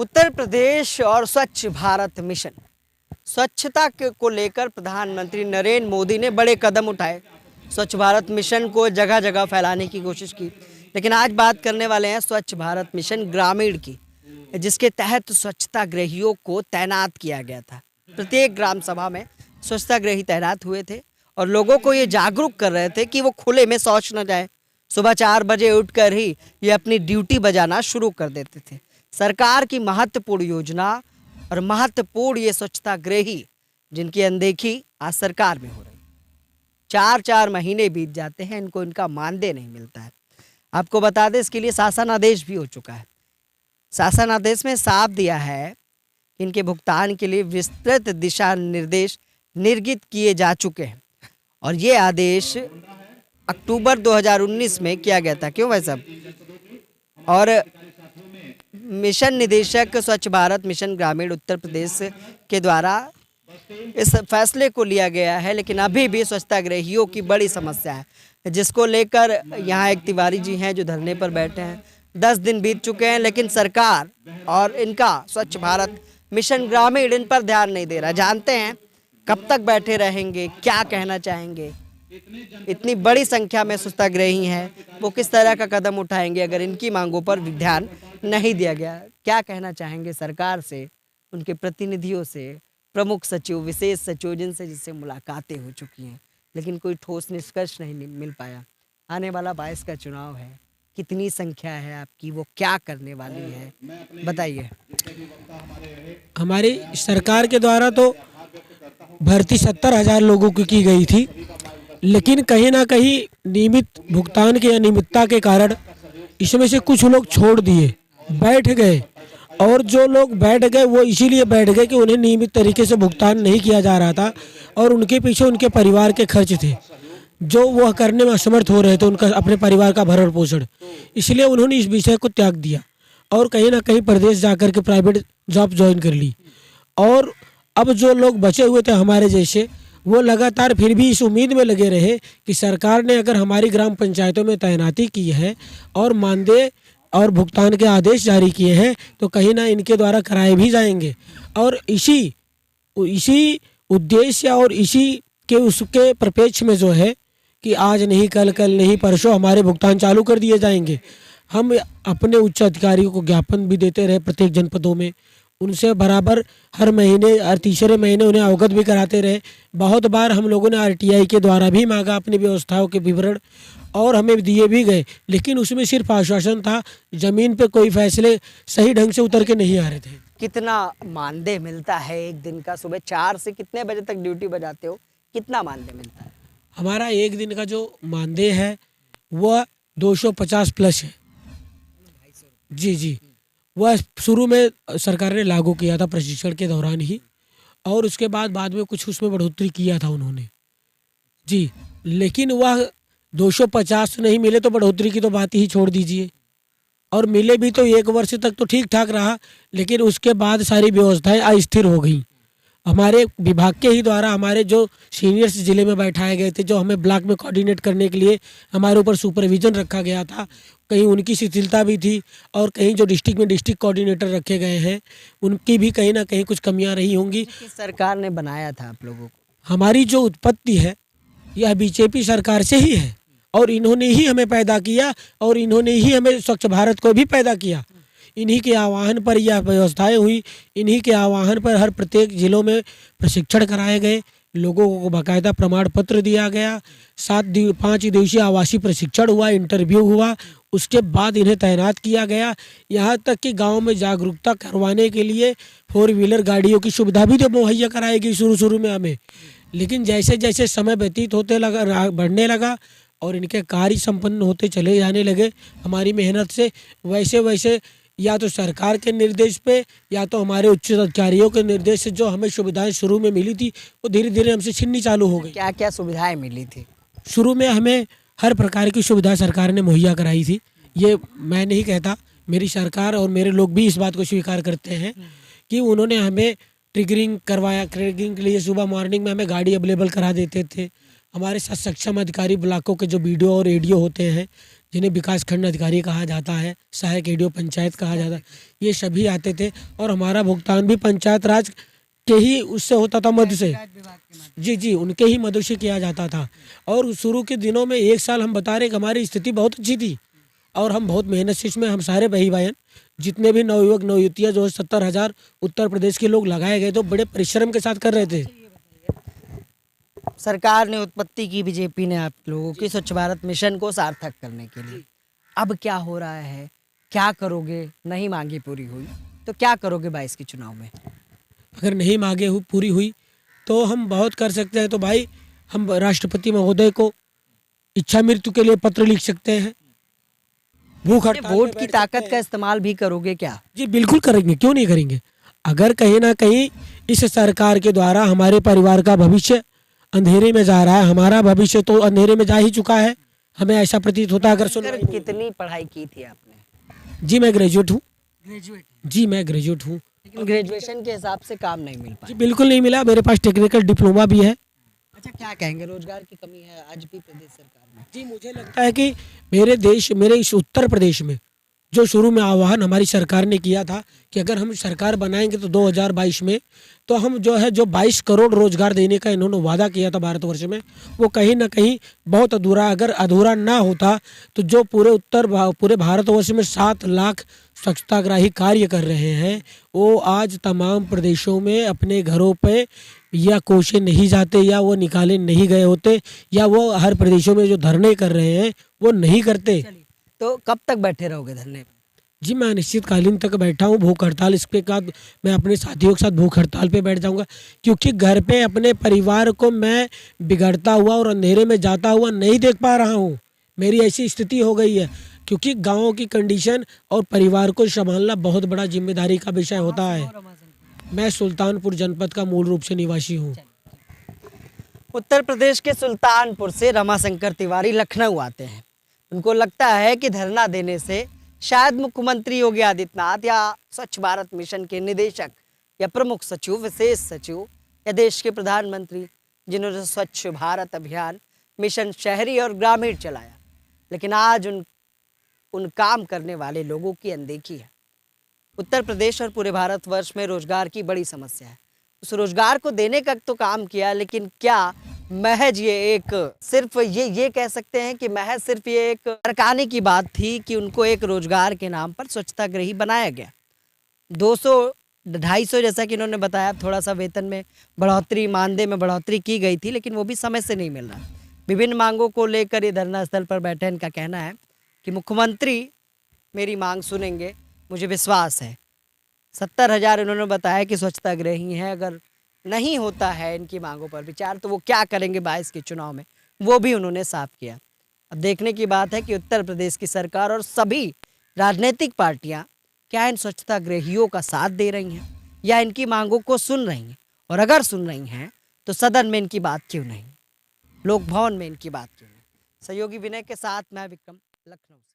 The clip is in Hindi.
उत्तर प्रदेश और स्वच्छ भारत मिशन। स्वच्छता को लेकर प्रधानमंत्री नरेंद्र मोदी ने बड़े कदम उठाए। स्वच्छ भारत मिशन को जगह जगह फैलाने की कोशिश की, लेकिन आज बात करने वाले हैं स्वच्छ भारत मिशन ग्रामीण की, जिसके तहत स्वच्छता गृहियों को तैनात किया गया था। प्रत्येक ग्राम सभा में स्वच्छता गृही तैनात हुए थे और लोगों को ये जागरूक कर रहे थे कि वो खुले में शौच न जाए। सुबह 4 बजे उठकर ही ये अपनी ड्यूटी बजाना शुरू कर देते थे। सरकार की महत्वपूर्ण योजना और महत्वपूर्ण ये स्वच्छता गृही, जिनकी अनदेखी आज सरकार में हो रही। 4-4 महीने बीत जाते हैं, इनको इनका मानदेय नहीं मिलता है। आपको बता दें, इसके लिए शासन आदेश भी हो चुका है। शासन आदेश में साफ दिया है कि इनके भुगतान के लिए विस्तृत दिशा निर्देश निर्गत किए जा चुके हैं और ये आदेश अक्टूबर 2019 में किया गया था। क्यों भाई साहब? और मिशन निदेशक स्वच्छ भारत मिशन ग्रामीण उत्तर प्रदेश के द्वारा इस फैसले को लिया गया है, लेकिन अभी भी स्वच्छता गृहियों की बड़ी समस्या है, जिसको लेकर यहाँ एक तिवारी जी हैं जो धरने पर बैठे हैं। 10 दिन बीत चुके हैं, लेकिन सरकार और इनका स्वच्छ भारत मिशन ग्रामीण इन पर ध्यान नहीं दे रहा। जानते हैं कब तक बैठे रहेंगे, क्या कहना चाहेंगे? इतनी बड़ी संख्या में स्वच्छता गृही हैं, वो किस तरह का कदम उठाएंगे अगर इनकी मांगों पर ध्यान नहीं दिया गया? क्या कहना चाहेंगे सरकार से, उनके प्रतिनिधियों से, प्रमुख सचिव, विशेष सचिव, जिससे मुलाकातें हो चुकी हैं, लेकिन कोई ठोस निष्कर्ष नहीं मिल पाया। आने वाला 22 का चुनाव है, कितनी संख्या है आपकी, वो क्या करने वाली है, बताइए। हमारी सरकार के द्वारा तो भर्ती 70,000 लोगों की गई थी, लेकिन कहीं ना कहीं नियमित भुगतान की अनियमितता के कारण इसमें से कुछ लोग छोड़ दिए, बैठ गए। और जो लोग बैठ गए वो इसीलिए बैठ गए कि उन्हें नियमित तरीके से भुगतान नहीं किया जा रहा था और उनके पीछे उनके परिवार के खर्च थे जो वह करने में असमर्थ हो रहे थे, उनका अपने परिवार का भरण पोषण। इसलिए उन्होंने इस विषय को त्याग दिया और कहीं ना कहीं प्रदेश जाकर के प्राइवेट जॉब ज्वाइन कर ली। और अब जो लोग बचे हुए थे हमारे जैसे, वो लगातार फिर भी इस उम्मीद में लगे रहे कि सरकार ने अगर हमारी ग्राम पंचायतों में तैनाती की है और मानदेय और भुगतान के आदेश जारी किए हैं तो कहीं ना इनके द्वारा कराए भी जाएंगे। और इसी उद्देश्य और इसी के उसके परिप्रेक्ष्य में जो है कि आज नहीं कल, कल नहीं परसों हमारे भुगतान चालू कर दिए जाएंगे। हम अपने उच्च अधिकारियों को ज्ञापन भी देते रहे प्रत्येक जनपदों में, उनसे बराबर हर महीने हर तीसरे महीने उन्हें अवगत भी कराते रहे। बहुत बार हम लोगों ने RTI के द्वारा भी मांगा अपनी व्यवस्थाओं के विवरण और हमें दिए भी गए, लेकिन उसमें सिर्फ आश्वासन था, ज़मीन पे कोई फैसले सही ढंग से उतर के नहीं आ रहे थे। कितना मानदेय मिलता है एक दिन का? सुबह 4 से कितने बजे तक ड्यूटी बजाते हो, कितना मानदेय मिलता है? हमारा एक दिन का जो मानदेय है वह 250 प्लस है। जी, वह शुरू में सरकार ने लागू किया था प्रशिक्षण के दौरान ही, और उसके बाद में कुछ उसमें बढ़ोतरी किया था उन्होंने जी, लेकिन वह 250 नहीं मिले तो बढ़ोतरी की तो बात ही छोड़ दीजिए। और मिले भी तो 1 वर्ष तक तो ठीक ठाक रहा, लेकिन उसके बाद सारी व्यवस्थाएं अस्थिर हो गई। हमारे विभाग के ही द्वारा हमारे जो सीनियर्स जिले में बैठाए गए थे, जो हमें ब्लॉक में कोऑर्डिनेट करने के लिए हमारे ऊपर सुपरविजन रखा गया था, कहीं उनकी शिथिलता भी थी और कहीं जो डिस्ट्रिक्ट में डिस्ट्रिक्ट कोऑर्डिनेटर रखे गए हैं उनकी भी कहीं ना कहीं कुछ कमियां रही होंगी। सरकार ने बनाया था आप लोगों को? हमारी जो उत्पत्ति है यह BJP सरकार से ही है और इन्होंने ही हमें पैदा किया और इन्होंने ही हमें स्वच्छ भारत को भी पैदा किया। इन्हीं के आह्वान पर यह व्यवस्थाएं हुई, इन्हीं के आह्वान पर हर प्रत्येक जिलों में प्रशिक्षण कराए गए, लोगों को बाकायदा प्रमाण पत्र दिया गया, 5 दिवसीय आवासीय प्रशिक्षण हुआ, इंटरव्यू हुआ, उसके बाद इन्हें तैनात किया गया। यहाँ तक कि गांव में जागरूकता करवाने के लिए 4 व्हीलर गाड़ियों की सुविधा भी तो मुहैया कराएगी शुरू में हमें। लेकिन जैसे जैसे समय व्यतीत होते लगा, बढ़ने लगा और इनके कार्य संपन्न होते चले जाने लगे हमारी मेहनत से, वैसे वैसे या तो सरकार के निर्देश पे या तो हमारे उच्च अधिकारियों के निर्देश से जो हमें सुविधाएं शुरू में मिली थी वो धीरे धीरे हमसे छीननी चालू हो गई। क्या क्या सुविधाएं मिली थी? शुरू में हमें हर प्रकार की सुविधा सरकार ने मुहैया कराई थी। ये मैं नहीं कहता, मेरी सरकार और मेरे लोग भी इस बात को स्वीकार करते हैं कि उन्होंने हमें ट्रिगरिंग करवाया। ट्रिगरिंग के लिए सुबह मॉर्निंग में हमें गाड़ी अवेलेबल करा देते थे। हमारे साथ सक्षम अधिकारी ब्लॉकों के जो BDO और ADO होते हैं, जिन्हें विकास खंड अधिकारी कहा जाता है, सहायक एडीओ पंचायत कहा जाता है, ये सभी आते थे और हमारा भुगतान भी पंचायत राज के ही उससे होता था, मधु से। जी जी, उनके ही मदद से किया जाता था। और शुरू के दिनों में 1 साल हम बता रहे कि हमारी स्थिति बहुत अच्छी थी और हम बहुत मेहनत से इसमें हम सारे भाई बहन जितने भी नवयुवक नवयुवतियाँ जो 70,000 उत्तर प्रदेश के लोग लगाए गए तो बड़े परिश्रम के साथ कर रहे थे। सरकार ने उत्पत्ति की बीजेपी ने आप लोगों की स्वच्छ भारत मिशन को सार्थक करने के लिए। अब क्या हो रहा है, क्या करोगे? नहीं मांगी पूरी हुई तो क्या करोगे 22 के चुनाव में? अगर नहीं मांगे पूरी हुई तो हम बहुत कर सकते हैं। तो भाई हम राष्ट्रपति महोदय को इच्छा मृत्यु के लिए पत्र लिख सकते हैं। भूख हड़ताल वोट में की बैठ ताकत सकते का हैं। इस्तेमाल भी करोगे क्या? जी बिल्कुल करेंगे, क्यों नहीं करेंगे। अगर कहीं ना कहीं इस सरकार के द्वारा हमारे परिवार का भविष्य अंधेरे में जा रहा है, हमारा भविष्य तो अंधेरे में जा ही चुका है, हमें ऐसा प्रतीत होता है। अगर सुन कितनी पढ़ाई की थी आपने? जी मैं ग्रेजुएट हूँ। ग्रेजुएट। जी मैं ग्रेजुएट हूँ। लेकिन ग्रेजुएशन के हिसाब से काम नहीं मिल जी पाया। बिल्कुल नहीं मिला। मेरे पास टेक्निकल डिप्लोमा भी है। अच्छा, क्या कहेंगे, रोजगार की कमी है आज भी प्रदेश सरकार में? जी मुझे लगता है कि मेरे इस उत्तर प्रदेश में जो शुरू में आह्वान हमारी सरकार ने किया था कि अगर हम सरकार बनाएंगे तो 2022 में तो हम जो है जो 22 करोड़ रोजगार देने का इन्होंने वादा किया था भारतवर्ष में, वो कहीं ना कहीं बहुत अधूरा। अगर अधूरा ना होता तो जो पूरे भारतवर्ष में 7 लाख स्वच्छताग्राही कार्य कर रहे हैं वो आज तमाम प्रदेशों में अपने घरों पे या कोसे नहीं जाते या वो निकाले नहीं गए होते या वो हर प्रदेशों में जो धरने कर रहे हैं वो नहीं करते। तो कब तक बैठे रहोगे धरने पे? जी मैं अनिश्चितकालीन तक बैठा हूँ। भूख हड़ताल इसके बाद मैं अपने साथियों के साथ भूख हड़ताल पे बैठ जाऊंगा, क्योंकि घर पे अपने परिवार को मैं बिगड़ता हुआ और अंधेरे में जाता हुआ नहीं देख पा रहा हूँ। मेरी ऐसी स्थिति हो गई है, क्योंकि गाँव की कंडीशन और परिवार को संभालना बहुत बड़ा जिम्मेदारी का विषय होता है। मैं सुल्तानपुर जनपद का मूल रूप से निवासी हूँ। उत्तर प्रदेश के सुल्तानपुर से रमाशंकर तिवारी लखनऊ आते हैं। उनको लगता है कि धरना देने से शायद मुख्यमंत्री योगी आदित्यनाथ या स्वच्छ भारत मिशन के निदेशक या प्रमुख सचिव, विशेष सचिव या देश के प्रधानमंत्री जिन्होंने स्वच्छ भारत अभियान मिशन शहरी और ग्रामीण चलाया, लेकिन आज उन काम करने वाले लोगों की अनदेखी है। उत्तर प्रदेश और पूरे भारतवर्ष में रोजगार की बड़ी समस्या है। उस रोजगार को देने का तो काम किया, लेकिन क्या महज ये कह सकते हैं कि महज सिर्फ ये एक सरकाने की बात थी कि उनको एक रोजगार के नाम पर स्वच्छतागृही बनाया गया। 200-250 जैसा कि इन्होंने बताया, थोड़ा सा वेतन में बढ़ोतरी, मानदेय में बढ़ोतरी की गई थी, लेकिन वो भी समय से नहीं मिल रहा। विभिन्न मांगों को लेकर ये धरना स्थल पर बैठे। इनका कहना है कि मुख्यमंत्री मेरी मांग सुनेंगे, मुझे विश्वास है। 70,000 इन्होंने बताया कि स्वच्छतागृही हैं। अगर नहीं होता है इनकी मांगों पर विचार तो वो क्या करेंगे 22 के चुनाव में, वो भी उन्होंने साफ किया। अब देखने की बात है कि उत्तर प्रदेश की सरकार और सभी राजनीतिक पार्टियां क्या इन स्वच्छतागृहियों का साथ दे रही हैं या इनकी मांगों को सुन रही हैं, और अगर सुन रही हैं तो सदन में इनकी बात क्यों नहीं, लोक भवन में इनकी बात क्यों नहीं। सहयोगी विनय के साथ मैं विक्रम, लखनऊ से।